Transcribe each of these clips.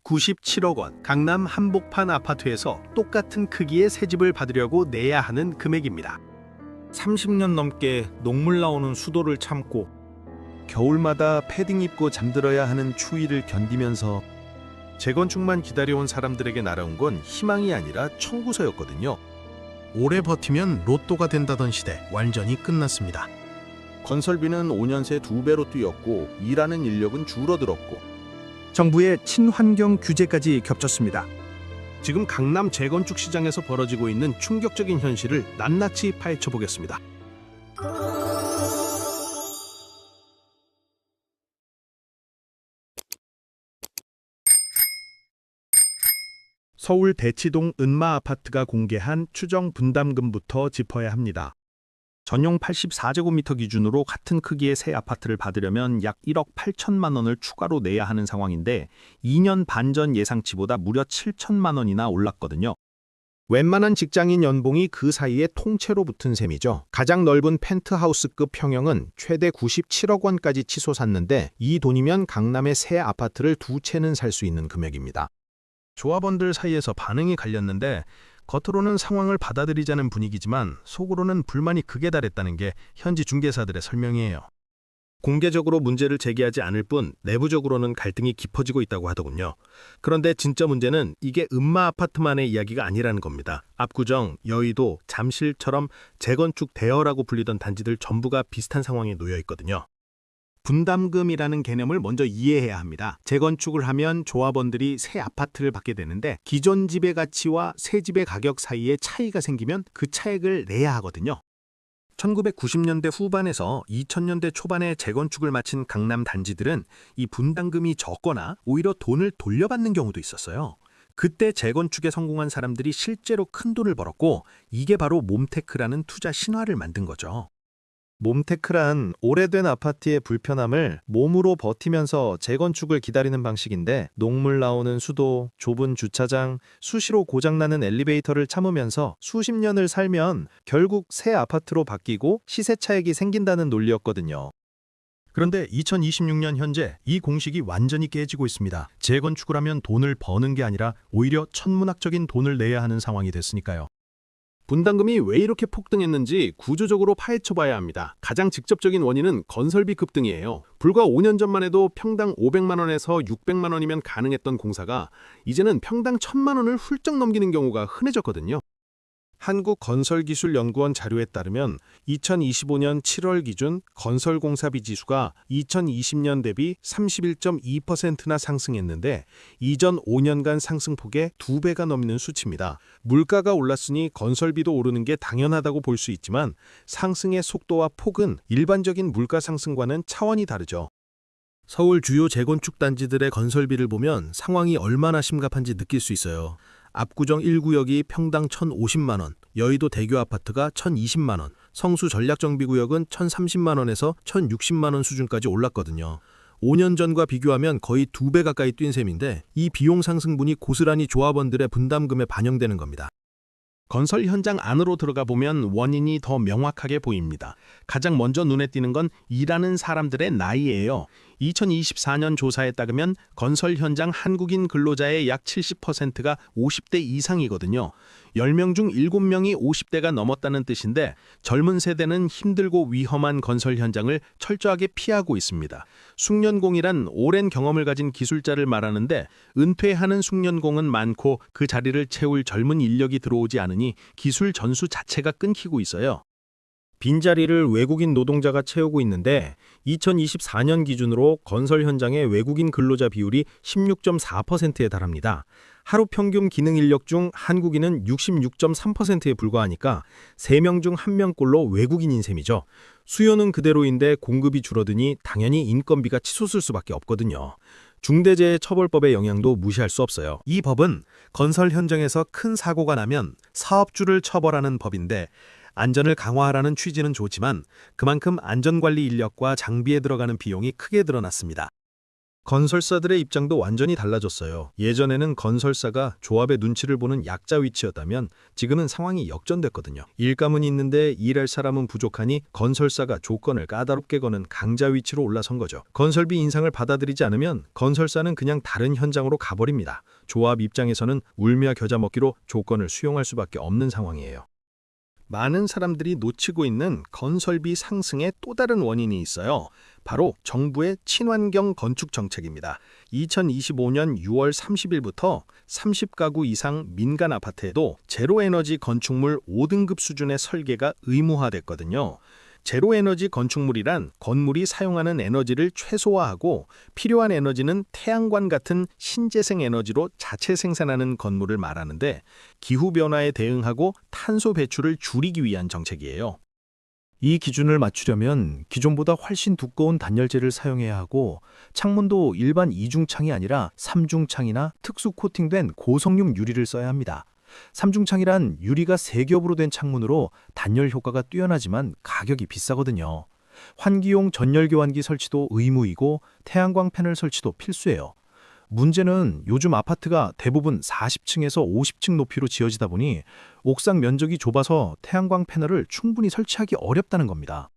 97억 원, 강남 한복판 아파트에서 똑같은 크기의 새 집을 받으려고 내야 하는 금액입니다. 30년 넘게 녹물 나오는 수도를 참고 겨울마다 패딩 입고 잠들어야 하는 추위를 견디면서 재건축만 기다려온 사람들에게 날아온 건 희망이 아니라 청구서였거든요. 오래 버티면 로또가 된다던 시대 완전히 끝났습니다. 건설비는 5년 새 2배로 뛰었고 일하는 인력은 줄어들었고 정부의 친환경 규제까지 겹쳤습니다. 지금 강남 재건축 시장에서 벌어지고 있는 충격적인 현실을 낱낱이 파헤쳐 보겠습니다. 서울 대치동 은마 아파트가 공개한 추정 분담금부터 짚어야 합니다. 전용 84제곱미터 기준으로 같은 크기의 새 아파트를 받으려면 약 1억 8천만 원을 추가로 내야 하는 상황인데 2년 반 전 예상치보다 무려 7천만 원이나 올랐거든요. 웬만한 직장인 연봉이 그 사이에 통째로 붙은 셈이죠. 가장 넓은 펜트하우스급 평형은 최대 97억 원까지 치솟았는데 이 돈이면 강남의 새 아파트를 2채는 살 수 있는 금액입니다. 조합원들 사이에서 반응이 갈렸는데 겉으로는 상황을 받아들이자는 분위기지만 속으로는 불만이 극에 달했다는 게 현지 중개사들의 설명이에요. 공개적으로 문제를 제기하지 않을 뿐 내부적으로는 갈등이 깊어지고 있다고 하더군요. 그런데 진짜 문제는 이게 은마 아파트만의 이야기가 아니라는 겁니다. 압구정, 여의도, 잠실처럼 재건축 대여라고 불리던 단지들 전부가 비슷한 상황에 놓여 있거든요. 분담금이라는 개념을 먼저 이해해야 합니다. 재건축을 하면 조합원들이 새 아파트를 받게 되는데 기존 집의 가치와 새 집의 가격 사이에 차이가 생기면 그 차액을 내야 하거든요. 1990년대 후반에서 2000년대 초반에 재건축을 마친 강남 단지들은 이 분담금이 적거나 오히려 돈을 돌려받는 경우도 있었어요. 그때 재건축에 성공한 사람들이 실제로 큰 돈을 벌었고 이게 바로 몬테크라는 투자 신화를 만든 거죠. 몬테크란 오래된 아파트의 불편함을 몸으로 버티면서 재건축을 기다리는 방식인데 녹물 나오는 수도, 좁은 주차장, 수시로 고장나는 엘리베이터를 참으면서 수십 년을 살면 결국 새 아파트로 바뀌고 시세 차익이 생긴다는 논리였거든요. 그런데 2026년 현재 이 공식이 완전히 깨지고 있습니다. 재건축을 하면 돈을 버는 게 아니라 오히려 천문학적인 돈을 내야 하는 상황이 됐으니까요. 분담금이 왜 이렇게 폭등했는지 구조적으로 파헤쳐봐야 합니다. 가장 직접적인 원인은 건설비 급등이에요. 불과 5년 전만 해도 평당 500만 원에서 600만 원이면 가능했던 공사가 이제는 평당 1000만 원을 훌쩍 넘기는 경우가 흔해졌거든요. 한국건설기술연구원 자료에 따르면 2025년 7월 기준 건설공사비 지수가 2020년 대비 31.2%나 상승했는데 이전 5년간 상승폭의 2배가 넘는 수치입니다. 물가가 올랐으니 건설비도 오르는 게 당연하다고 볼 수 있지만 상승의 속도와 폭은 일반적인 물가 상승과는 차원이 다르죠. 서울 주요 재건축 단지들의 건설비를 보면 상황이 얼마나 심각한지 느낄 수 있어요. 압구정 1구역이 평당 1,050만 원, 여의도 대교 아파트가 1,020만 원, 성수 전략정비구역은 1,030만 원에서 1,060만 원 수준까지 올랐거든요. 5년 전과 비교하면 거의 2배 가까이 뛴 셈인데 이 비용 상승분이 고스란히 조합원들의 분담금에 반영되는 겁니다. 건설 현장 안으로 들어가 보면 원인이 더 명확하게 보입니다. 가장 먼저 눈에 띄는 건 일하는 사람들의 나이예요. 2024년 조사에 따르면 건설 현장 한국인 근로자의 약 70%가 50대 이상이거든요. 10명 중 7명이 50대가 넘었다는 뜻인데 젊은 세대는 힘들고 위험한 건설 현장을 철저하게 피하고 있습니다. 숙련공이란 오랜 경험을 가진 기술자를 말하는데 은퇴하는 숙련공은 많고 그 자리를 채울 젊은 인력이 들어오지 않으니 기술 전수 자체가 끊기고 있어요. 빈자리를 외국인 노동자가 채우고 있는데 2024년 기준으로 건설 현장의 외국인 근로자 비율이 16.4%에 달합니다. 하루 평균 기능 인력 중 한국인은 66.3%에 불과하니까 3명 중 1명꼴로 외국인인 셈이죠. 수요는 그대로인데 공급이 줄어드니 당연히 인건비가 치솟을 수밖에 없거든요. 중대재해처벌법의 영향도 무시할 수 없어요. 이 법은 건설 현장에서 큰 사고가 나면 사업주를 처벌하는 법인데 안전을 강화하라는 취지는 좋지만 그만큼 안전관리 인력과 장비에 들어가는 비용이 크게 늘어났습니다. 건설사들의 입장도 완전히 달라졌어요. 예전에는 건설사가 조합의 눈치를 보는 약자 위치였다면 지금은 상황이 역전됐거든요. 일감은 있는데 일할 사람은 부족하니 건설사가 조건을 까다롭게 거는 강자 위치로 올라선 거죠. 건설비 인상을 받아들이지 않으면 건설사는 그냥 다른 현장으로 가버립니다. 조합 입장에서는 울며 겨자 먹기로 조건을 수용할 수밖에 없는 상황이에요. 많은 사람들이 놓치고 있는 건설비 상승의 또 다른 원인이 있어요. 바로 정부의 친환경 건축 정책입니다. 2025년 6월 30일부터 30가구 이상 민간 아파트에도 제로에너지 건축물 5등급 수준의 설계가 의무화됐거든요. 제로에너지 건축물이란 건물이 사용하는 에너지를 최소화하고 필요한 에너지는 태양광 같은 신재생 에너지로 자체 생산하는 건물을 말하는데 기후변화에 대응하고 탄소 배출을 줄이기 위한 정책이에요. 이 기준을 맞추려면 기존보다 훨씬 두꺼운 단열재를 사용해야 하고 창문도 일반 이중창이 아니라 삼중창이나 특수 코팅된 고성륨 유리를 써야 합니다. 삼중창이란 유리가 세 겹으로 된 창문으로 단열 효과가 뛰어나지만 가격이 비싸거든요. 환기용 전열 교환기 설치도 의무이고 태양광 패널 설치도 필수예요. 문제는 요즘 아파트가 대부분 40층에서 50층 높이로 지어지다 보니 옥상 면적이 좁아서 태양광 패널을 충분히 설치하기 어렵다는 겁니다.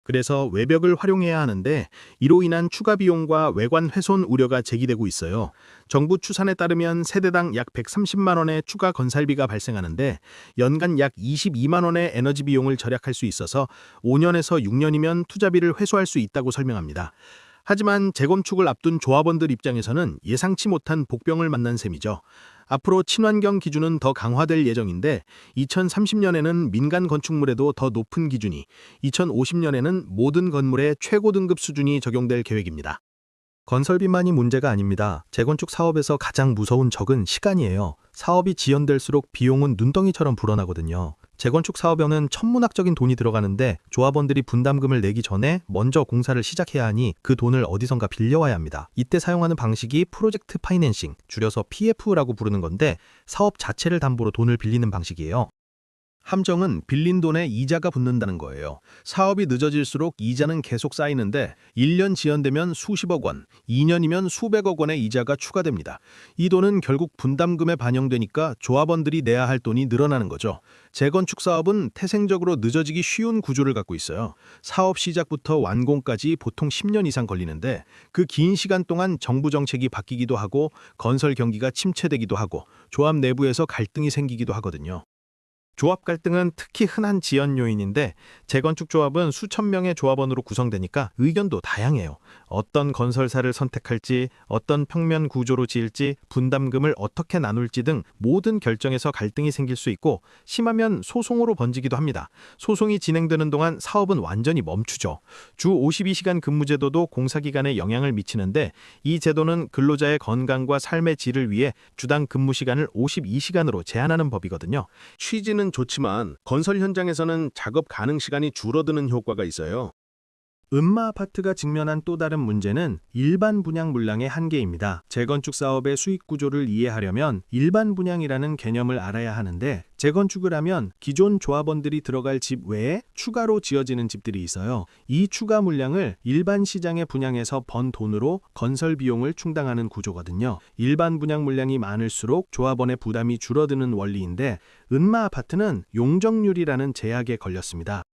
그래서 외벽을 활용해야 하는데 이로 인한 추가 비용과 외관 훼손 우려가 제기되고 있어요. 정부 추산에 따르면 세대당 약 130만 원의 추가 건설비가 발생하는데 연간 약 22만 원의 에너지 비용을 절약할 수 있어서 5년에서 6년이면 투자비를 회수할 수 있다고 설명합니다. 하지만 재건축을 앞둔 조합원들 입장에서는 예상치 못한 복병을 만난 셈이죠. 앞으로 친환경 기준은 더 강화될 예정인데 2030년에는 민간 건축물에도 더 높은 기준이, 2050년에는 모든 건물에 최고 등급 수준이 적용될 계획입니다. 건설비만이 문제가 아닙니다. 재건축 사업에서 가장 무서운 적은 시간이에요. 사업이 지연될수록 비용은 눈덩이처럼 불어나거든요. 재건축 사업에는 천문학적인 돈이 들어가는데 조합원들이 분담금을 내기 전에 먼저 공사를 시작해야 하니 그 돈을 어디선가 빌려와야 합니다. 이때 사용하는 방식이 프로젝트 파이낸싱, 줄여서 PF라고 부르는 건데 사업 자체를 담보로 돈을 빌리는 방식이에요. 함정은 빌린 돈에 이자가 붙는다는 거예요. 사업이 늦어질수록 이자는 계속 쌓이는데 1년 지연되면 수십억 원, 2년이면 수백억 원의 이자가 추가됩니다. 이 돈은 결국 분담금에 반영되니까 조합원들이 내야 할 돈이 늘어나는 거죠. 재건축 사업은 태생적으로 늦어지기 쉬운 구조를 갖고 있어요. 사업 시작부터 완공까지 보통 10년 이상 걸리는데 그 긴 시간 동안 정부 정책이 바뀌기도 하고 건설 경기가 침체되기도 하고 조합 내부에서 갈등이 생기기도 하거든요. 조합 갈등은 특히 흔한 지연 요인인데 재건축 조합은 수천 명의 조합원으로 구성되니까 의견도 다양해요. 어떤 건설사를 선택할지, 어떤 평면 구조로 지을지, 분담금을 어떻게 나눌지 등 모든 결정에서 갈등이 생길 수 있고 심하면 소송으로 번지기도 합니다. 소송이 진행되는 동안 사업은 완전히 멈추죠. 주 52시간 근무제도도 공사기간에 영향을 미치는데 이 제도는 근로자의 건강과 삶의 질을 위해 주당 근무 시간을 52시간으로 제한하는 법이거든요. 취지는 좋지만 건설 현장에서는 작업 가능 시간이 줄어드는 효과가 있어요. 음마 아파트가 직면한 또 다른 문제는 일반 분양 물량의 한계입니다. 재건축 사업의 수익 구조를 이해하려면 일반 분양이라는 개념을 알아야 하는데 재건축을 하면 기존 조합원들이 들어갈 집 외에 추가로 지어지는 집들이 있어요. 이 추가 물량을 일반 시장에 분양해서 번 돈으로 건설 비용을 충당하는 구조거든요. 일반 분양 물량이 많을수록 조합원의 부담이 줄어드는 원리인데 음마 아파트는 용적률이라는 제약에 걸렸습니다.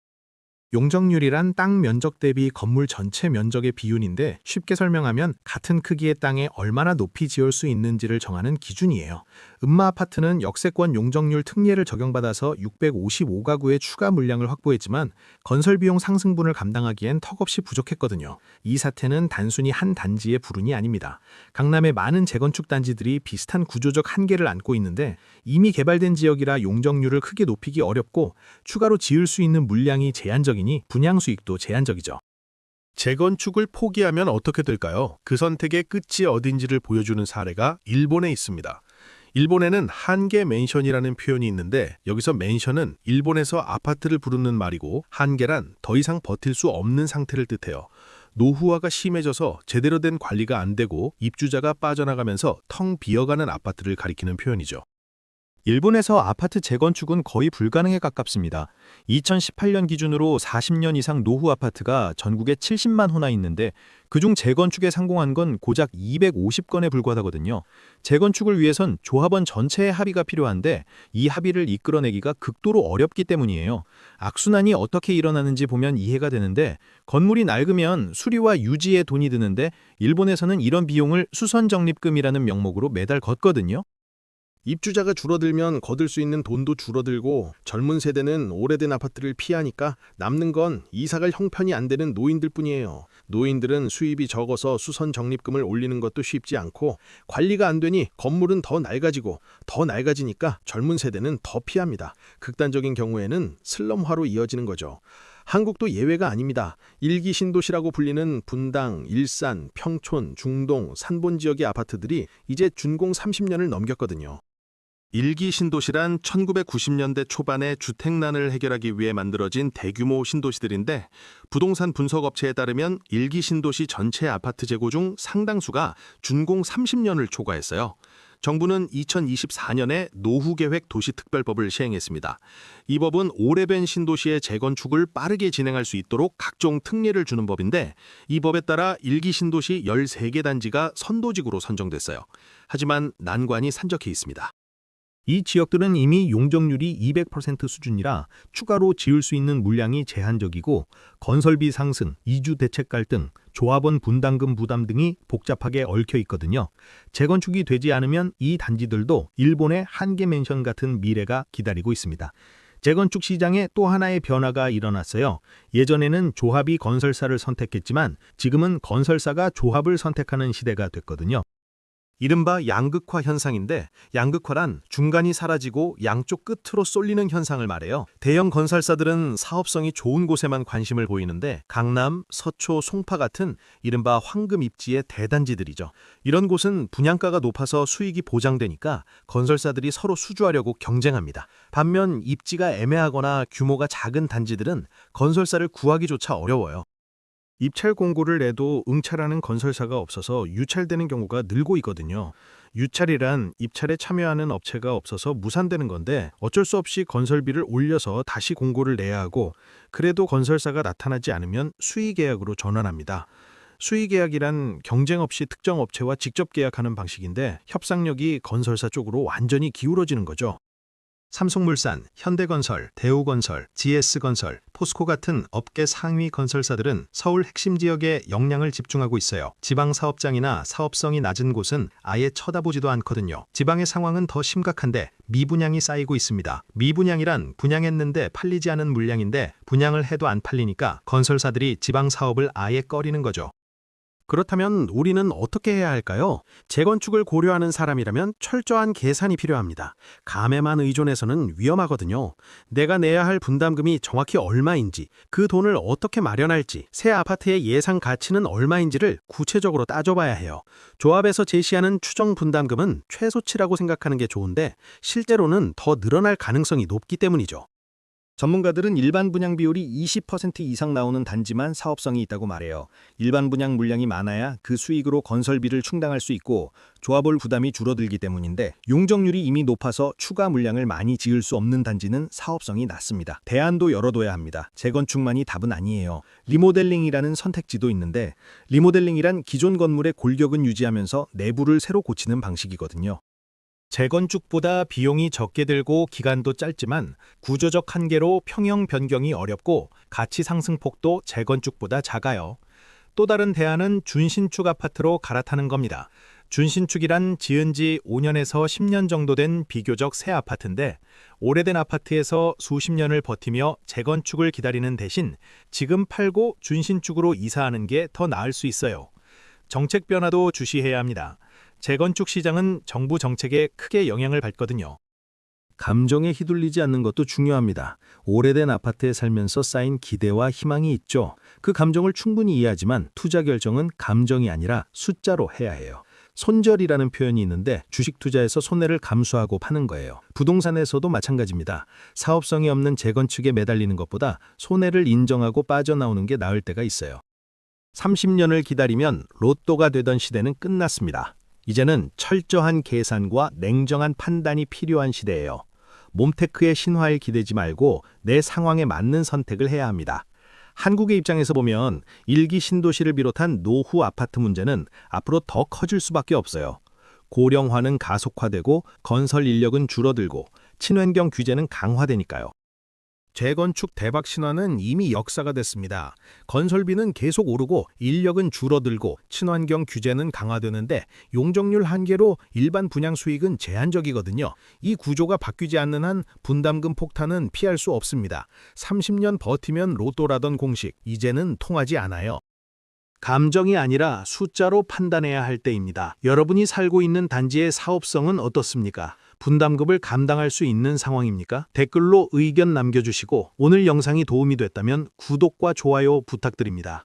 용적률이란 땅 면적 대비 건물 전체 면적의 비율인데 쉽게 설명하면 같은 크기의 땅에 얼마나 높이 지을 수 있는지를 정하는 기준이에요. 음마 아파트는 역세권 용적률 특례를 적용받아서 655가구의 추가 물량을 확보했지만 건설 비용 상승분을 감당하기엔 턱없이 부족했거든요. 이 사태는 단순히 한 단지의 불운이 아닙니다. 강남의 많은 재건축 단지들이 비슷한 구조적 한계를 안고 있는데 이미 개발된 지역이라 용적률을 크게 높이기 어렵고 추가로 지을 수 있는 물량이 제한적이니 분양 수익도 제한적이죠. 재건축을 포기하면 어떻게 될까요? 그 선택의 끝이 어딘지를 보여주는 사례가 일본에 있습니다. 일본에는 한계 맨션이라는 표현이 있는데 여기서 맨션은 일본에서 아파트를 부르는 말이고 한계란 더 이상 버틸 수 없는 상태를 뜻해요. 노후화가 심해져서 제대로 된 관리가 안 되고 입주자가 빠져나가면서 텅 비어가는 아파트를 가리키는 표현이죠. 일본에서 아파트 재건축은 거의 불가능에 가깝습니다. 2018년 기준으로 40년 이상 노후 아파트가 전국에 70만 호나 있는데 그중 재건축에 성공한 건 고작 250건에 불과하거든요. 재건축을 위해선 조합원 전체의 합의가 필요한데 이 합의를 이끌어내기가 극도로 어렵기 때문이에요. 악순환이 어떻게 일어나는지 보면 이해가 되는데 건물이 낡으면 수리와 유지에 돈이 드는데 일본에서는 이런 비용을 수선적립금이라는 명목으로 매달 걷거든요. 입주자가 줄어들면 거둘 수 있는 돈도 줄어들고 젊은 세대는 오래된 아파트를 피하니까 남는 건 이사갈 형편이 안 되는 노인들 뿐이에요. 노인들은 수입이 적어서 수선 적립금을 올리는 것도 쉽지 않고 관리가 안 되니 건물은 더 낡아지고 더 낡아지니까 젊은 세대는 더 피합니다. 극단적인 경우에는 슬럼화로 이어지는 거죠. 한국도 예외가 아닙니다. 일기 신도시라고 불리는 분당, 일산, 평촌, 중동, 산본 지역의 아파트들이 이제 준공 30년을 넘겼거든요. 일기 신도시란 1990년대 초반에 주택난을 해결하기 위해 만들어진 대규모 신도시들인데 부동산 분석업체에 따르면 일기 신도시 전체 아파트 재고 중 상당수가 준공 30년을 초과했어요. 정부는 2024년에 노후계획 도시특별법을 시행했습니다. 이 법은 오래된 신도시의 재건축을 빠르게 진행할 수 있도록 각종 특례를 주는 법인데 이 법에 따라 일기 신도시 13개 단지가 선도지구로 선정됐어요. 하지만 난관이 산적해 있습니다. 이 지역들은 이미 용적률이 200% 수준이라 추가로 지을 수 있는 물량이 제한적이고 건설비 상승, 이주 대책 갈등, 조합원 분담금 부담 등이 복잡하게 얽혀 있거든요. 재건축이 되지 않으면 이 단지들도 일본의 한계 맨션 같은 미래가 기다리고 있습니다. 재건축 시장에 또 하나의 변화가 일어났어요. 예전에는 조합이 건설사를 선택했지만 지금은 건설사가 조합을 선택하는 시대가 됐거든요. 이른바 양극화 현상인데 양극화란 중간이 사라지고 양쪽 끝으로 쏠리는 현상을 말해요. 대형 건설사들은 사업성이 좋은 곳에만 관심을 보이는데 강남, 서초, 송파 같은 이른바 황금 입지의 대단지들이죠. 이런 곳은 분양가가 높아서 수익이 보장되니까 건설사들이 서로 수주하려고 경쟁합니다. 반면 입지가 애매하거나 규모가 작은 단지들은 건설사를 구하기조차 어려워요. 입찰 공고를 내도 응찰하는 건설사가 없어서 유찰되는 경우가 늘고 있거든요. 유찰이란 입찰에 참여하는 업체가 없어서 무산되는 건데 어쩔 수 없이 건설비를 올려서 다시 공고를 내야 하고 그래도 건설사가 나타나지 않으면 수의계약으로 전환합니다. 수의계약이란 경쟁 없이 특정 업체와 직접 계약하는 방식인데 협상력이 건설사 쪽으로 완전히 기울어지는 거죠. 삼성물산, 현대건설, 대우건설, GS건설, 포스코 같은 업계 상위 건설사들은 서울 핵심 지역에 역량을 집중하고 있어요. 지방 사업장이나 사업성이 낮은 곳은 아예 쳐다보지도 않거든요. 지방의 상황은 더 심각한데 미분양이 쌓이고 있습니다. 미분양이란 분양했는데 팔리지 않은 물량인데 분양을 해도 안 팔리니까 건설사들이 지방 사업을 아예 꺼리는 거죠. 그렇다면 우리는 어떻게 해야 할까요? 재건축을 고려하는 사람이라면 철저한 계산이 필요합니다. 감에만 의존해서는 위험하거든요. 내가 내야 할 분담금이 정확히 얼마인지, 그 돈을 어떻게 마련할지, 새 아파트의 예상 가치는 얼마인지를 구체적으로 따져봐야 해요. 조합에서 제시하는 추정 분담금은 최소치라고 생각하는 게 좋은데 실제로는 더 늘어날 가능성이 높기 때문이죠. 전문가들은 일반 분양 비율이 20% 이상 나오는 단지만 사업성이 있다고 말해요. 일반 분양 물량이 많아야 그 수익으로 건설비를 충당할 수 있고 조합원 부담이 줄어들기 때문인데 용적률이 이미 높아서 추가 물량을 많이 지을 수 없는 단지는 사업성이 낮습니다. 대안도 열어둬야 합니다. 재건축만이 답은 아니에요. 리모델링이라는 선택지도 있는데 리모델링이란 기존 건물의 골격은 유지하면서 내부를 새로 고치는 방식이거든요. 재건축보다 비용이 적게 들고 기간도 짧지만 구조적 한계로 평형 변경이 어렵고 가치 상승폭도 재건축보다 작아요. 또 다른 대안은 준신축 아파트로 갈아타는 겁니다. 준신축이란 지은 지 5년에서 10년 정도 된 비교적 새 아파트인데 오래된 아파트에서 수십 년을 버티며 재건축을 기다리는 대신 지금 팔고 준신축으로 이사하는 게 더 나을 수 있어요. 정책 변화도 주시해야 합니다. 재건축 시장은 정부 정책에 크게 영향을 받거든요. 감정에 휘둘리지 않는 것도 중요합니다. 오래된 아파트에 살면서 쌓인 기대와 희망이 있죠. 그 감정을 충분히 이해하지만 투자 결정은 감정이 아니라 숫자로 해야 해요. 손절이라는 표현이 있는데 주식 투자에서 손해를 감수하고 파는 거예요. 부동산에서도 마찬가지입니다. 사업성이 없는 재건축에 매달리는 것보다 손해를 인정하고 빠져나오는 게 나을 때가 있어요. 30년을 기다리면 로또가 되던 시대는 끝났습니다. 이제는 철저한 계산과 냉정한 판단이 필요한 시대예요. 몬테크의 신화에 기대지 말고 내 상황에 맞는 선택을 해야 합니다. 한국의 입장에서 보면 일기 신도시를 비롯한 노후 아파트 문제는 앞으로 더 커질 수밖에 없어요. 고령화는 가속화되고 건설 인력은 줄어들고 친환경 규제는 강화되니까요. 재건축 대박 신화는 이미 역사가 됐습니다. 건설비는 계속 오르고 인력은 줄어들고 친환경 규제는 강화되는데 용적률 한계로 일반 분양 수익은 제한적이거든요. 이 구조가 바뀌지 않는 한 분담금 폭탄은 피할 수 없습니다. 30년 버티면 로또라던 공식, 이제는 통하지 않아요. 감정이 아니라 숫자로 판단해야 할 때입니다. 여러분이 살고 있는 단지의 사업성은 어떻습니까? 분담금을 감당할 수 있는 상황입니까? 댓글로 의견 남겨주시고 오늘 영상이 도움이 됐다면 구독과 좋아요 부탁드립니다.